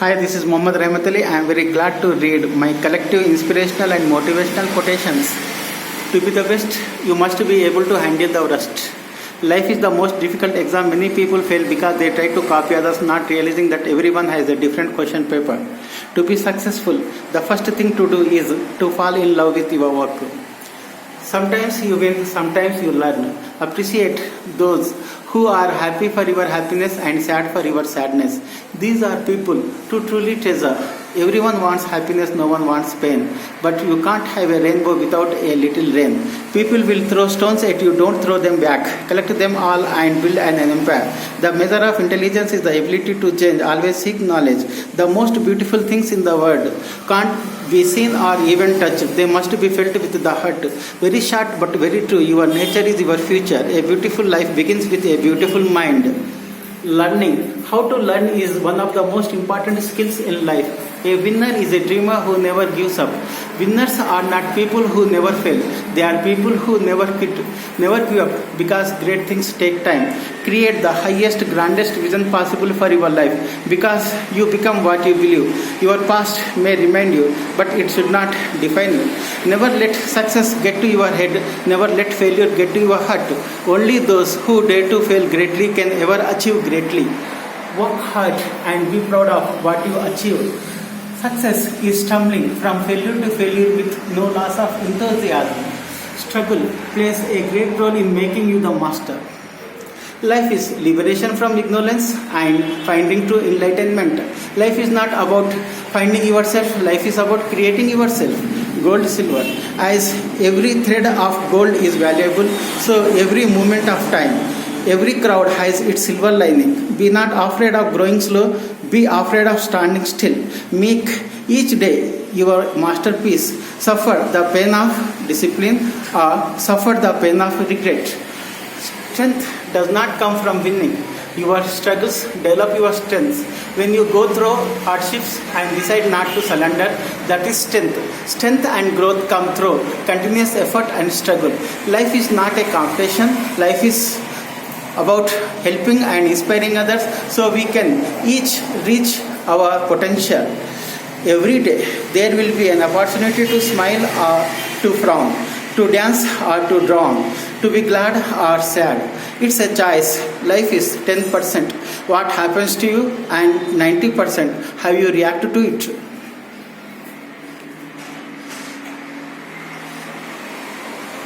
Hi, this is Mohammad Rahmat Ali. I am very glad to read my collective inspirational and motivational quotations. To be the best, you must be able to handle the rust. Life is the most difficult exam. Many people fail because they try to copy others, not realizing that everyone has a different question paper. To be successful, the first thing to do is to fall in love with your work. Sometimes you win, sometimes you learn. Appreciate those who are happy for your happiness and sad for your sadness. These are people to truly treasure. Everyone wants happiness, no one wants pain. But you can't have a rainbow without a little rain. People will throw stones at you, don't throw them back. Collect them all and build an empire. The measure of intelligence is the ability to change. Always seek knowledge. The most beautiful things in the world can't be seen or even touched. They must be felt with the heart. Very short but very true. Your nature is your future. A beautiful life begins with a beautiful mind. Learning. How to learn is one of the most important skills in life. A winner is a dreamer who never gives up. Winners are not people who never fail. They are people who never give up because great things take time. Create the highest, grandest vision possible for your life because you become what you believe. Your past may remind you, but it should not define you. Never let success get to your head. Never let failure get to your heart. Only those who dare to fail greatly can ever achieve greatly. Work hard and be proud of what you achieve. Success is stumbling from failure to failure with no loss of enthusiasm. Struggle plays a great role in making you the master. Life is liberation from ignorance and finding true enlightenment. Life is not about finding yourself, life is about creating yourself. Gold, silver. As every thread of gold is valuable, so every moment of time, every crowd has its silver lining. Be not afraid of growing slow, be afraid of standing still. Make each day your masterpiece. Suffer the pain of discipline or suffer the pain of regret. Strength does not come from winning. Your struggles develop your strengths. When you go through hardships and decide not to surrender, that is strength. Strength and growth come through continuous effort and struggle. Life is not a competition. Life is about helping and inspiring others so we can each reach our potential. Every day there will be an opportunity to smile or to frown, to dance or to drown, to be glad or sad. It's a choice. Life is 10% what happens to you and 90% how you react to it.